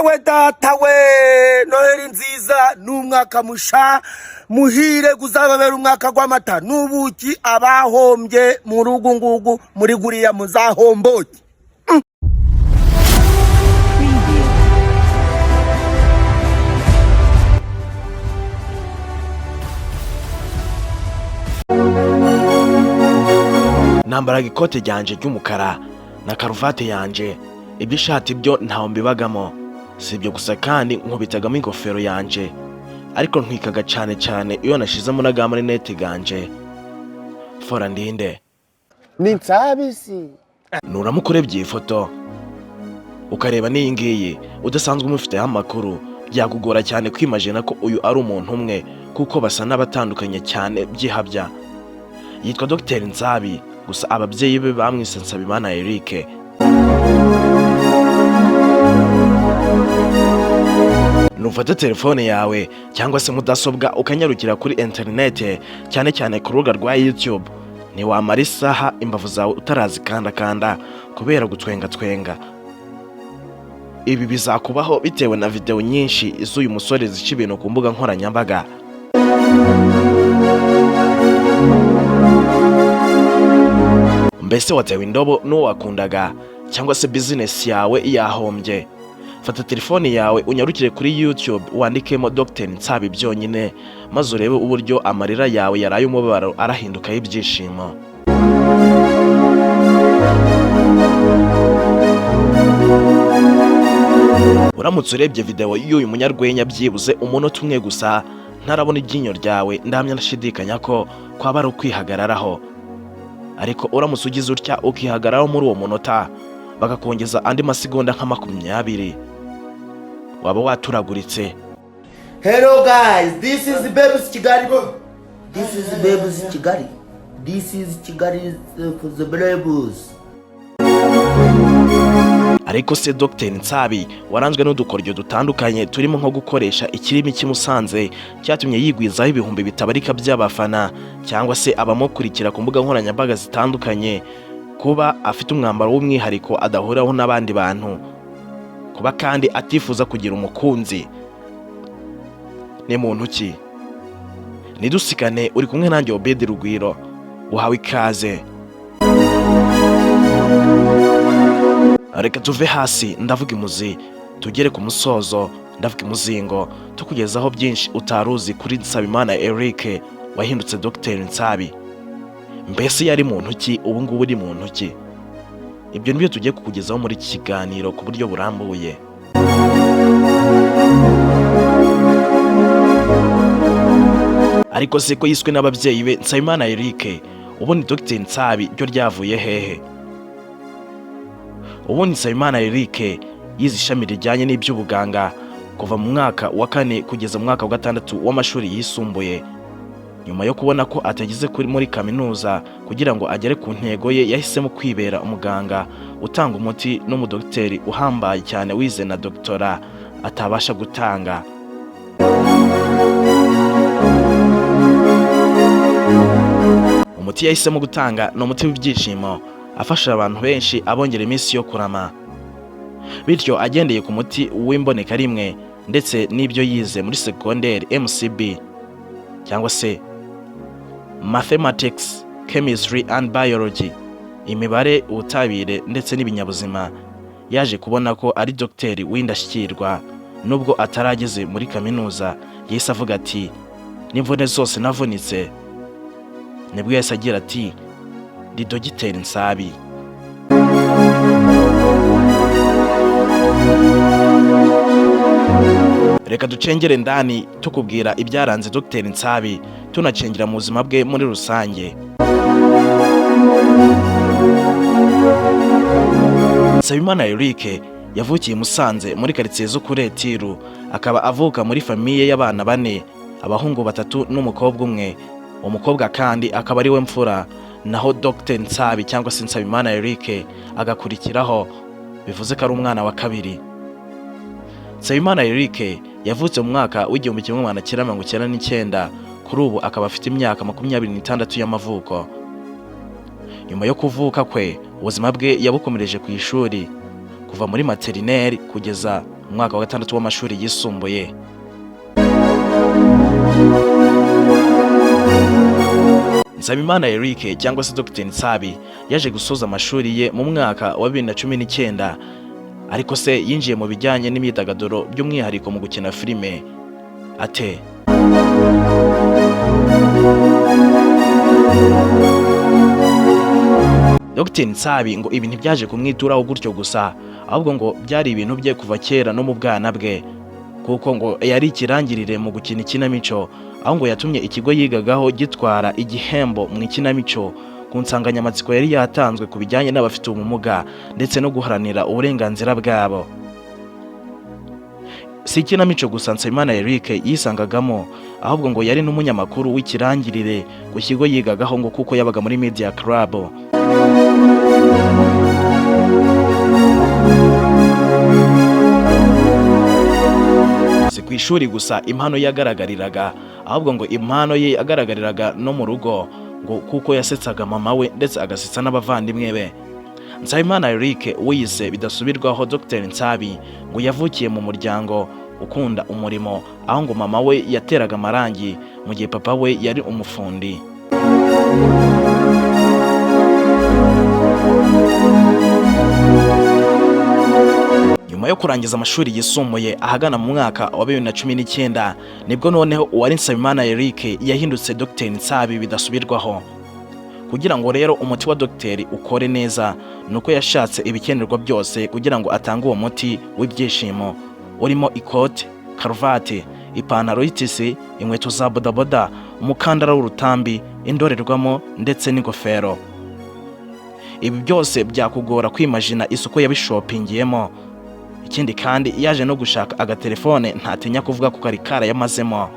ewe data we noheri nziza n'umwaka musha muhire kuzababera umwaka gw'amata n'ubuki abahombye mu rugo ngugu muri guriya muzahomboke. Nambaraga ikote ryanje ry'umukara na karuvate yanje, iby'ishati byo ntaho mbibagamo. Si ibyo gusa kandi nkubitagamo ingofero yanje, ariko ntwikaga cyane iyo nashizemo n'agamarinete ganje. Fora ndinde Ni Nsabi si nuramukurebye ifoto ukareba n'iyi ngiyi udasanzwe umufiteho amakuru, byagugora cyane kwimagina ko uyu ari umuntu umwe, kuko basa n'abatandukanye cyane byihabya. Yitwa Dogiteri Nsabi, gusa ababyeyi be bamwise Nsabimana Eric. Nufata telefone yawe cyangwa se mudasobwa ukanyarukira kuri internet, cyane ku rubuga rwa YouTube, ni wamara isaha imbavu zawe utarazikandakanda kubera gutwenga. Ibi bizakubaho bitewe na video nyinshi iz'uyu musore zica ibintu ku mbuga nkoranyambaga. Mbese watewe indobo n'uwo wakundaga, cyangwa se business yawe yahombye? Fata telefone yawe unyarukire kuri YouTube, wandikemo Dogiteri Nsabi byonyine, maze urebe uburyo amarira yawe yaraye umubabaro arahinduka y'ibyishimo. Uramutse urebye video y'uyu munyarwenya byibuze umunota umwe gusa, ntarabona iryinyo ryawe, ndamya nashidikanya ko kwaba ari ukwihagararaho. Ariko uramutse ugize utya ukihagararaho muri uwo munota, bakakongeza andi masegonda nka 20, waba waturaguritse. Hello guys, this is Babes Kigali. This is Babes Kigali. This is Kigali for the Babes. Ariko se Dogiteri Nsabi waranzwe n'udukoryo dutandukanye turimo nko gukoresha ikirimi cy'Imusanze cyatumye yigwizaho ibihumbi bitabarika by'abafana, cyangwa se abamukurikira ku mbuga nkoranyambaga zitandukanye, kuba afite umwambaro w'umwihariko adahuraho n'abandi bantu, kuba kandi atifuza kugira umukunzi. Ni muntu ki? Nidusikane uri kumwe nanjye Obedi Rugwiro, uhawe ikaze. Reka tuve hasi ndavuga imuzi, tugere ku musozo ndavuga imuzingo, tukugezaho byinshi utaruzi kuri Nsabimana Eric wahindutse Dogiteri Nsabi. Mbese yari muntu ki, ubu ngubu uri muntu ki? Ibyo nibyo tugiye kukugezaho muri iki kiganiro ku buryo burambuye. Ariko se ko yiswe n'ababyeyi be Nsabimana Eric, ubundi Dogiteri Nsabi ryo ryavuye hehe? Ubundi Nsabimana Eric yize ishami rijyanye n'iby'ubuganga kuva mu mwaka wa 4 kugeza mu mwaka wa 6 w'amashuri yisumbuye. Nyuma yo kubona ko atageze muri kaminuza kugira ngo agere ku ntego ye, yahisemo kwibera umuganga utanga umuti n'umudogiteri uhambaye cyane wize na doktora atabasha gutanga. Umuti yahisemo gutanga ni umuti w'ibyishimo, afasha abantu benshi abongera iminsi yo kurama. Bityo agendeye ku muti w'imboneka rimwe ndetse n'ibyo yize muri secondaire MCB, cyangwa se Mathematics, Chemistry and Biology, imibare, ubutabire ndetse n'ibinyabuzima, yaje kubona ko ari dogiteri w'indashyikirwa. Nubwo atarageze muri kaminuza, yahise avuga ati n'imvune zose navunitse, nibwo yahise agira ati ndi Dogiteri Nsabi. Reka ducengere ndani tukubwira ibyaranze Dogiteri Nsabi, tunacengera mu buzima bwe muri rusange. Nsabimana Eric yavukiye Musanze muri quartier zo kuri Etiru, akaba avuka muri famiye y'abana 4, abahungu 3 n'umukobwa umwe. Umukobwa kandi akaba ari we mfura, naho Dogiteri Nsabi cyangwa se Nsabimana Eric agakurikiraho, bivuze ko ari umwana wa kabiri. Nsabimana Eric yavutse mu mwaka w'1999, kuri ubu akaba afite imyaka 26 y'amavuko. Nyuma yo kuvuka kwe, ubuzima bwe yabukomereje ku ishuri kuva muri materineri kugeza mu mwaka wa 6 w'amashuri yisumbuye. Nsabimana Eric cyangwa se Dr Nsabi yaje gusoza amashuri ye mu mwaka wa 2019, ariko se yinjiye mu bijyanye n'imyidagaduro by'umwihariko mu gukina filime ate. Dr Nsabi ngo ibintu byaje kumwituraho gutyo gusa, ahubwo ngo byari ibintu bye kuva kera no mu bwana bwe, kuko ngo yari ikirangirire mu gukina ikinamico, aho ngo yatumye ikigo yigagaho gitwara igihembo mu ikinamico ku nsanganyamatsiko yari yatanzwe ku bijyanye n'abafite ubumuga ndetse no guharanira uburenganzira bwabo. Si ikinamico gusa Nsabimana Eric yisangagamo, ahubwo ngo yari n'umunyamakuru w'ikirangirire ku kigo yigagaho ngo kuko yabaga muri Media Club. Si ku ishuri gusa impano yagaragariraga, ahubwo ngo impano ye agaragariraga no mu rugo, ngo kuko yasetsaga mama we ndetse agasetsa n'abavandimwe be. Nsabimana Eric wiyise bidasubirwaho Dr Nsabi ngo yavukiye mu muryango ukunda umurimo, aho ngo mama we yateraga amarangi mu gihe papa we yari umufundi. Nyuma yo kurangiza amashuri yisumbuye ahagana mu mwaka wa 2019 nibwo noneho uwari Nsabimana Eric yahindutse Dr Nsabi bidasubirwaho. Kugira ngo rero umuti wa Dr ukore neza, nuko yashatse ibikenerwa byose kugira ngo atange uwo muti w'ibyishimo, urimo ikote, karuvati, ipantaro y'itisi, inkweto za bodaboda, umukandara w'urutambi, indorerwamo ndetse n'ingofero. Ibi byose byakugora kwimagina isuko yabishopingiyemo. Ikindi kandi yaje no gushaka agatelefone ntatinya kuvuga ko kari kara yamazemo.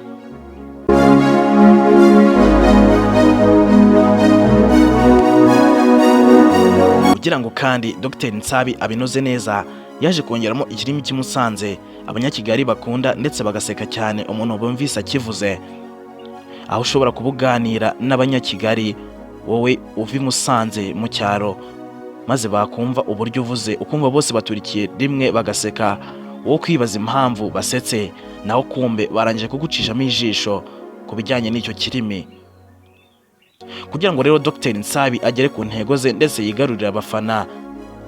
Kugira ngo kandi Dr Nsabi abinoze neza, yaje kongeramo ikirimi cy'Imusanze abanyakigali bakunda ndetse bagaseka cyane umuntu bumvise akivuze, aho ushobora kubuganira n'abanyakigali wowe uvi Musanze mu cyaro, maze bakumva uburyo uvuze ukumva bose baturikiye rimwe bagaseka, wowe kwibaza impamvu basetse, naho kumbe barangije kugucishamo ijisho ku bijyanye n'icyo kirimi. Kugira ngo rero Dr Nsabi agere ku ntego ze ndetse yigarurira abafana,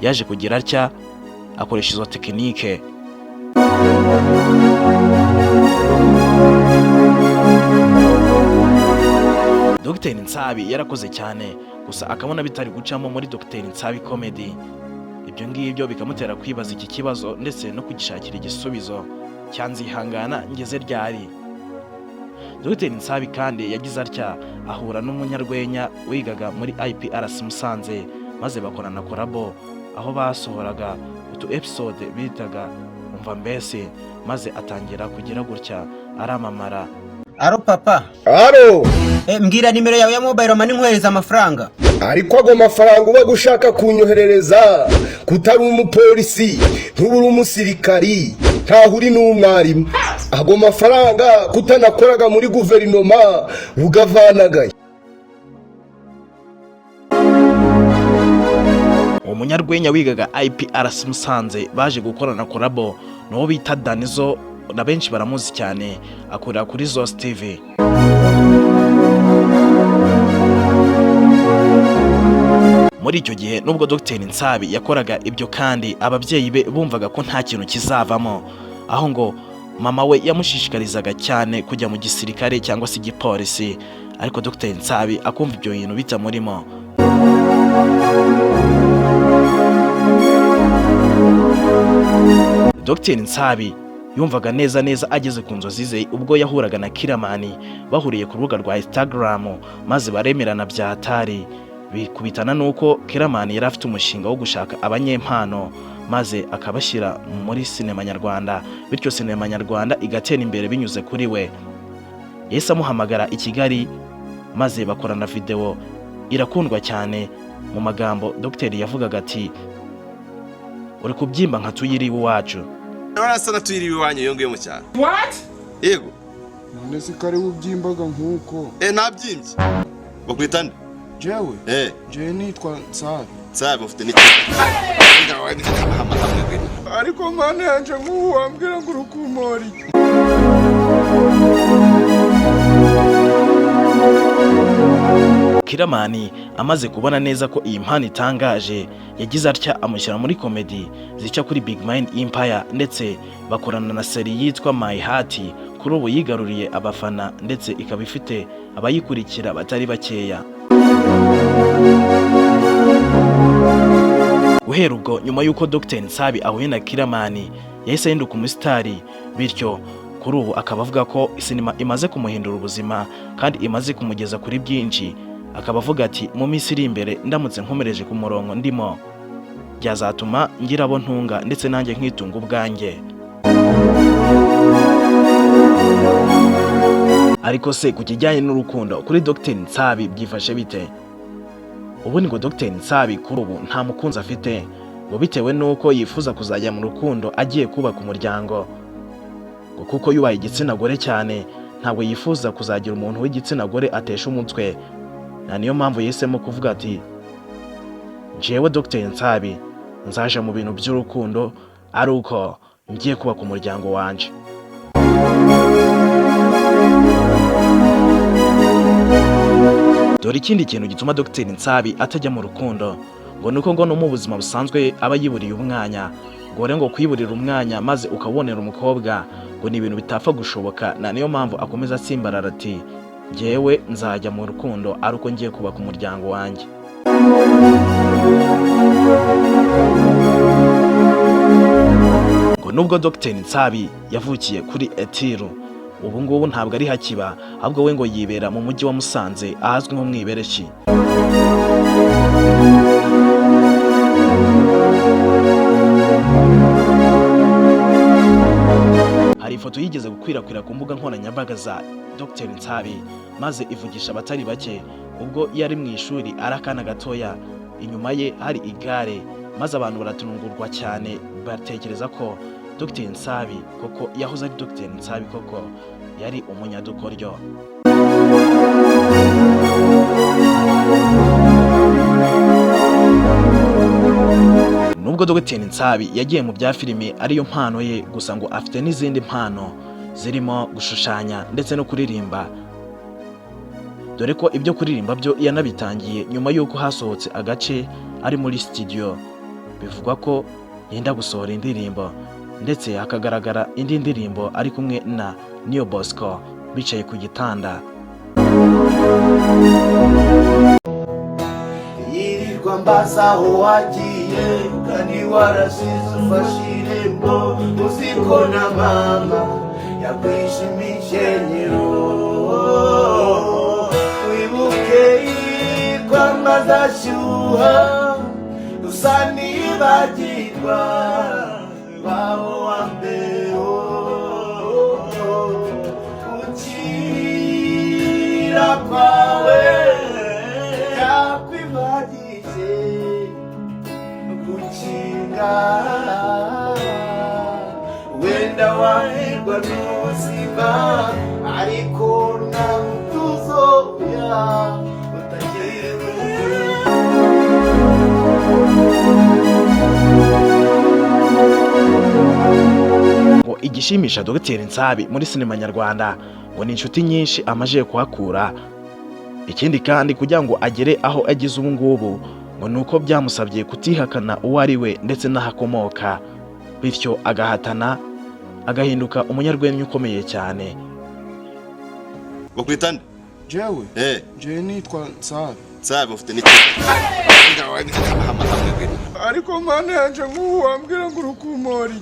yaje kugira atya akoresha izo tekinike. Dr Nsabi yarakoze cyane, gusa akabona bitari gucamo muri Dr Nsabi comedy. Ibyo ngibyo bikamutera kwibaza iki kibazo ndetse no kugishakira igisubizo, cyanzihangana ngeze ryari. Dr Nsabi kandi yagize atya ahura n'umunyarwenya wigaga muri IPRC Musanze, maze bakorana korabo aho basohoraga utu episode bitaga umva mbese, maze atangira kugira gutya aramamara. Aro papa. Aro. Mbwira nimero yawe ya mobile money nkohereza amafaranga. Ariko ago mafaranga uba gushaka kunyoherereza kutari umupolisi, ntuburi umusirikari, ntahuri n'umwarimu. Ago mafaranga kutanakoraga muri guverinoma ugavanagaye. Umunyarwenya wigaga IPRC Musanze baje gukorana korabo no bita Danizo, na benshi baramuzi cyane, akorera kuri Zos TV. Muri icyo gihe nubwo Dr Nsabi yakoraga ibyo kandi ababyeyi be bumvaga ko nta kintu kizavamo, aho ngo mama we yamushishikarizaga cyane kujya mu gisirikare cyangwa se igipolisi, ariko Dr Nsabi akumva ibyo bintu bitamurimo. Dr Nsabi yumvaga neza ageze ku nzozi ze ubwo yahuraga na Kiramani bahuriye ku rubuga rwa Instagram, maze baremerana bya hatari, bikubitana nuko Kiramani yari afite umushinga wo gushaka abanyempano maze akabashyira muri sinema nyarwanda, bityo sinema nyarwanda igatera imbere binyuze kuri we. Yese amuhamagara i Kigali maze bakorana video irakundwa cyane. Mu magambo Dr yavugaga ati, uri kubyimba nka tuyiriwe iwacu. Warasana tuyiriwe iwanyu yongiye mu cyaro. What? Yego. None se kare ubyimbaga nkuko. Nabyimbye. Bakwitande. Jewe? Je nitwa Nsabi. Nsabi ufite n'iki? ariko mana yanje nk'ubu wambwira ngo urukumori. Kiramani amaze kubona neza ko iyi mpano itangaje yagize atya amushyira muri komedi zica kuri Big Mind Empire ndetse bakorana na seri yitwa My Heart. Kuri ubu yigaruriye abafana ndetse ikaba ifite abayikurikira batari bakeya. Guhera ubwo nyuma y'uko Dr Nsabi ahuye na Kiramani yahise ahinduka umusitari, bityo kuri ubu akaba avuga ko sinema imaze kumuhindura ubuzima kandi imaze kumugeza kuri byinshi. Akaba avuga ati mu minsi iri imbere ndamutse nkomereje ku murongo ndimo byazatuma ngira abo ntunga ndetse nanjye nkitunga ubwanjye. Ariko se ku kijyanye n'urukundo kuri Dr Nsabi byifashe bite? Ubundi ngo Dr Nsabi kuri ubu nta mukunzi afite, ngo bitewe nuko yifuza kuzajya mu rukundo agiye kubaka umuryango, ngo kuko yubaye igitsina gore cyane ntabwo yifuza kuzagira umuntu w'igitsina gore atesha umutwe. Na niyo mpamvu yisemo kuvuga ati jewe Dr Nsabi nzaje mu bintu by'urukundo ari uko ngiye kubaka umuryango wanje. Dore ikindi kintu gituma Dr Nsabi atajya mu rukundo ngo nuko ngo no mu buzima busanzwe aba yiburiye umwanya, ngo kwiburira umwanya maze ukabonera umukobwa ngo ni ibintu bitapfa gushoboka. Na niyo mpamvu akomeza atsimbarara ati jewe nzajya mu rukundo ari uko ngiye kubaka umuryango wanjye. Ngo nubwo Dr Nsabi yavukiye kuri Etiru, ubu ngubu ntabwo ari hakiba, ahubwo we ngo yibera mu mujyi wa Musanze ahazwi nko Mwibereshyi. Hari ifoto yigeze gukwirakwira ku mbuga nkoranyambaga za Dr Nsabi maze ivugisha abatari bake ubwo yari mu ishuri ari akana gatoya, inyuma ye hari igare, maze abantu baratungurwa cyane batekereza ko Dr Nsabi koko yahoze ari Dr Nsabi koko yari umunyadukoryo. Nubwo Dr Nsabi yagiye mu bya filime ariyo mpano ye, gusa ngo afite n'izindi mpano zirimo gushushanya ndetse no kuririmba, dore ko ibyo kuririmba byo yanabitangiye nyuma y'uko hasohotse agace ari muri studio. Bivugwa ko yenda gusohora indirimbo ndetse hakagaragara indi ndirimbo ari kumwe na Niwe Bosco bicaye ku gitanda. Yirirwa mbaza aho wagiye kandi warasize ufashe irembo, uziko na mama yakwishe imikenyero. Wibuke yirwa maze ashyuha gusa nibagirwa baho wa mbere. Ukira kwawe yakwibagije gukinga, wenda wahirwa n'ubuzima ariko nta tuzoya utagira. Ngo igishimisha Dr Nsabi muri sinema nyarwanda ngo ni inshuti nyinshi amaje kuhakura. Ikindi kandi kugira ngo agere aho agize ubu ngubu ngo nuko byamusabye kutihakana uwo ari we ndetse n'ahakomoka, bityo agahatana agahinduka umunyarwenya ukomeye cyane. Bakwitande Jewe jewe nitwa Nsabi. Nsabi ufite n'iki? ariko mana yanje nk'ubu wambwira ngo urukumori.